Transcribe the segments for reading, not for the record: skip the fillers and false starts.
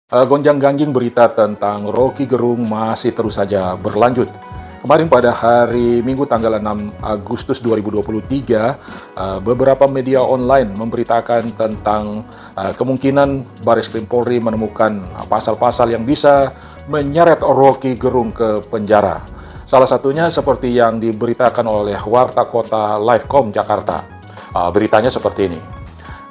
Gonjang-ganjing berita tentang Rocky Gerung masih terus saja berlanjut. Kemarin pada hari Minggu tanggal 6 Agustus 2023, beberapa media online memberitakan tentang kemungkinan Bareskrim Polri menemukan pasal-pasal yang bisa menyeret Rocky Gerung ke penjara. Salah satunya seperti yang diberitakan oleh Warta Kota Livecom Jakarta. Beritanya seperti ini.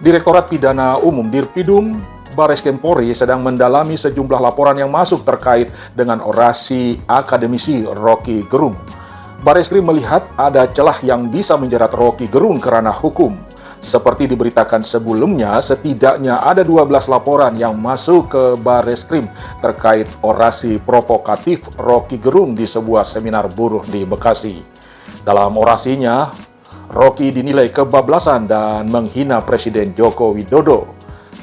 Direktorat Pidana Umum Dirpidum Bareskrim Polri sedang mendalami sejumlah laporan yang masuk terkait dengan orasi akademisi Rocky Gerung. Bareskrim melihat ada celah yang bisa menjerat Rocky Gerung ke ranah hukum. Seperti diberitakan sebelumnya, setidaknya ada 12 laporan yang masuk ke Bareskrim terkait orasi provokatif Rocky Gerung di sebuah seminar buruh di Bekasi. Dalam orasinya, Rocky dinilai kebablasan dan menghina Presiden Joko Widodo.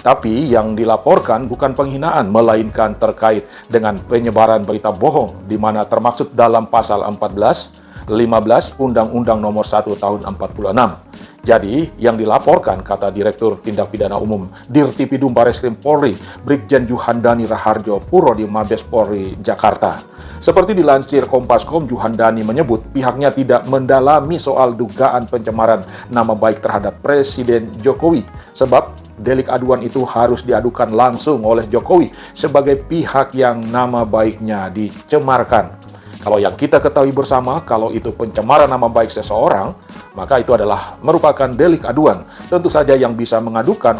Tapi yang dilaporkan bukan penghinaan, melainkan terkait dengan penyebaran berita bohong, di mana termaksud dalam pasal 14, 15 Undang-Undang Nomor 1 Tahun 46. Jadi, yang dilaporkan, kata Direktur Tindak Pidana Umum Dirtipidum Bareskrim Polri, Brigjen Juhandani Raharjo Puro di Mabes Polri, Jakarta. Seperti dilansir Kompas.com, Juhandani menyebut pihaknya tidak mendalami soal dugaan pencemaran nama baik terhadap Presiden Jokowi, sebab delik aduan itu harus diadukan langsung oleh Jokowi sebagai pihak yang nama baiknya dicemarkan. Kalau yang kita ketahui bersama, kalau itu pencemaran nama baik seseorang, maka itu adalah merupakan delik aduan. Tentu saja yang bisa mengadukan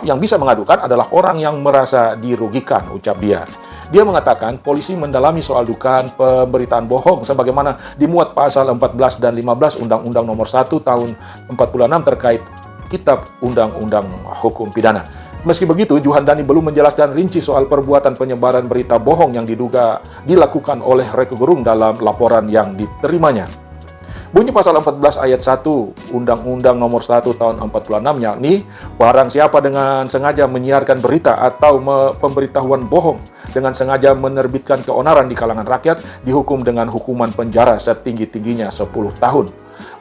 yang bisa mengadukan adalah orang yang merasa dirugikan, ucap dia. Dia mengatakan polisi mendalami soal dugaan pemberitaan bohong sebagaimana dimuat pasal 14 dan 15 Undang-Undang Nomor 1 Tahun 46 terkait Kitab Undang-Undang Hukum Pidana. Meski begitu, Juhandani belum menjelaskan rinci soal perbuatan penyebaran berita bohong yang diduga dilakukan oleh Rocky Gerung dalam laporan yang diterimanya. Bunyi pasal 14 ayat 1 Undang-Undang Nomor 1 Tahun 46 yakni barang siapa dengan sengaja menyiarkan berita atau pemberitahuan bohong dengan sengaja menerbitkan keonaran di kalangan rakyat dihukum dengan hukuman penjara setinggi-tingginya 10 tahun.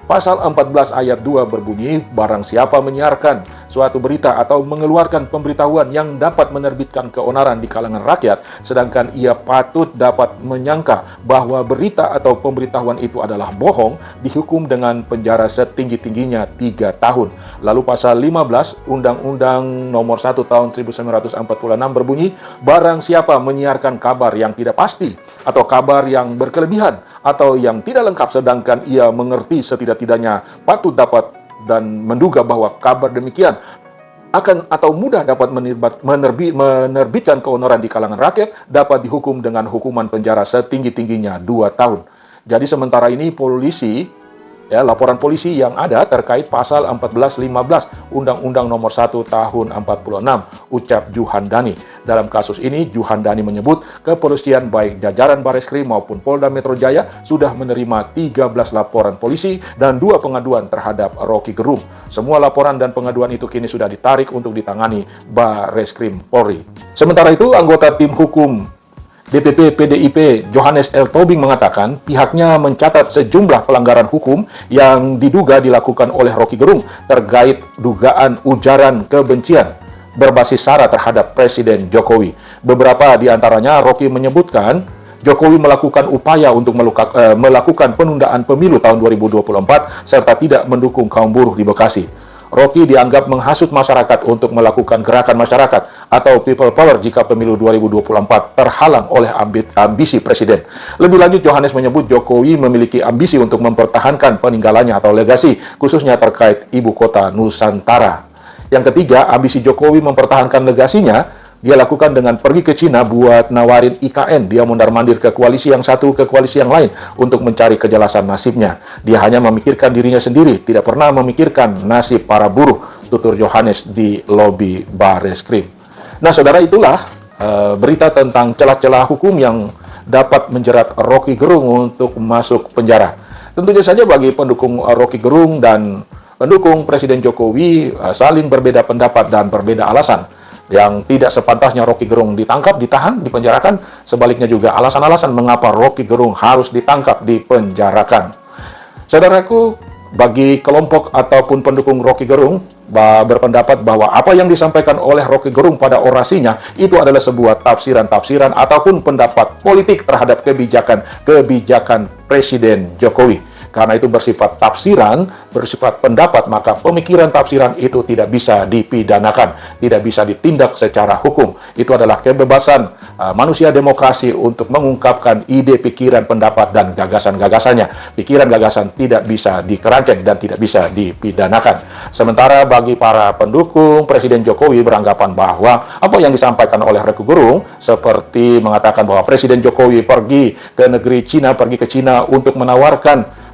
Pasal 14 ayat 2 berbunyi, barang siapa menyiarkan suatu berita atau mengeluarkan pemberitahuan yang dapat menerbitkan keonaran di kalangan rakyat, sedangkan ia patut dapat menyangka bahwa berita atau pemberitahuan itu adalah bohong, dihukum dengan penjara setinggi-tingginya 3 tahun. Lalu pasal 15 Undang-Undang Nomor 1 Tahun 1946 berbunyi, barang siapa menyiarkan kabar yang tidak pasti atau kabar yang berkelebihan atau yang tidak lengkap sedangkan ia mengerti setidak-tidaknya patut dapat dan menduga bahwa kabar demikian akan atau mudah dapat menerbitkan keonaran di kalangan rakyat dapat dihukum dengan hukuman penjara setinggi-tingginya 2 tahun. Jadi sementara ini laporan polisi yang ada terkait pasal 14-15 Undang-Undang Nomor 1 Tahun 46, ucap Juhandani. Dalam kasus ini, Juhandani menyebut kepolisian baik jajaran Bareskrim maupun Polda Metro Jaya sudah menerima 13 laporan polisi dan 2 pengaduan terhadap Rocky Gerung. Semua laporan dan pengaduan itu kini sudah ditarik untuk ditangani Bareskrim Polri. Sementara itu, anggota tim hukum DPP PDIP Johannes L. Tobing mengatakan pihaknya mencatat sejumlah pelanggaran hukum yang diduga dilakukan oleh Rocky Gerung terkait dugaan ujaran kebencian berbasis sara terhadap Presiden Jokowi. Beberapa di antaranya Rocky menyebutkan Jokowi melakukan upaya untuk melakukan penundaan pemilu tahun 2024 serta tidak mendukung kaum buruh di Bekasi. Rocky dianggap menghasut masyarakat untuk melakukan gerakan masyarakat atau people power jika pemilu 2024 terhalang oleh ambisi presiden. Lebih lanjut, Johannes menyebut Jokowi memiliki ambisi untuk mempertahankan peninggalannya atau legasi, khususnya terkait ibu kota Nusantara. Yang ketiga, ambisi Jokowi mempertahankan legasinya dia lakukan dengan pergi ke Cina buat nawarin IKN. Dia mondar-mandir ke koalisi yang satu ke koalisi yang lain untuk mencari kejelasan nasibnya. Dia hanya memikirkan dirinya sendiri, tidak pernah memikirkan nasib para buruh, tutur Johannes di lobi Bareskrim. Nah, saudara, itulah berita tentang celah-celah hukum yang dapat menjerat Rocky Gerung untuk masuk penjara. Tentunya saja bagi pendukung Rocky Gerung dan pendukung Presiden Jokowi saling berbeda pendapat dan berbeda alasan. Yang tidak sepantasnya Rocky Gerung ditangkap, ditahan, dipenjarakan. Sebaliknya juga alasan-alasan mengapa Rocky Gerung harus ditangkap, dipenjarakan. Saudaraku, Bagi kelompok ataupun pendukung Rocky Gerung berpendapat bahwa apa yang disampaikan oleh Rocky Gerung pada orasinya itu adalah sebuah tafsiran-tafsiran ataupun pendapat politik terhadap kebijakan Presiden Jokowi. Karena itu bersifat tafsiran, bersifat pendapat, maka pemikiran tafsiran itu tidak bisa dipidanakan, tidak bisa ditindak secara hukum. Itu adalah kebebasan manusia demokrasi untuk mengungkapkan ide, pikiran, pendapat, dan gagasan-gagasannya. Pikiran gagasan tidak bisa dikerangkeng dan tidak bisa dipidanakan. Sementara bagi para pendukung Presiden Jokowi beranggapan bahwa apa yang disampaikan oleh Rocky Gerung seperti mengatakan bahwa Presiden Jokowi pergi ke negeri Cina, pergi ke Cina untuk menawarkan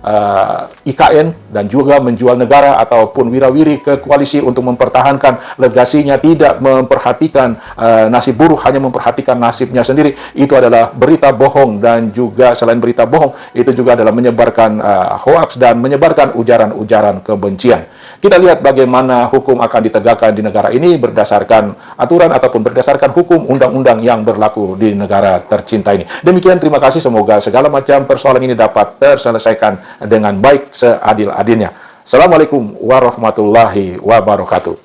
IKN dan juga menjual negara ataupun wirawiri ke koalisi untuk mempertahankan legasinya, tidak memperhatikan nasib buruh, hanya memperhatikan nasibnya sendiri. Itu adalah berita bohong, dan juga selain berita bohong itu juga adalah menyebarkan hoaks dan menyebarkan ujaran-ujaran kebencian. Kita lihat bagaimana hukum akan ditegakkan di negara ini berdasarkan aturan ataupun berdasarkan hukum undang-undang yang berlaku di negara tercinta ini. Demikian, terima kasih. Semoga segala macam persoalan ini dapat terselesaikan dengan baik seadil-adilnya. Assalamualaikum warahmatullahi wabarakatuh.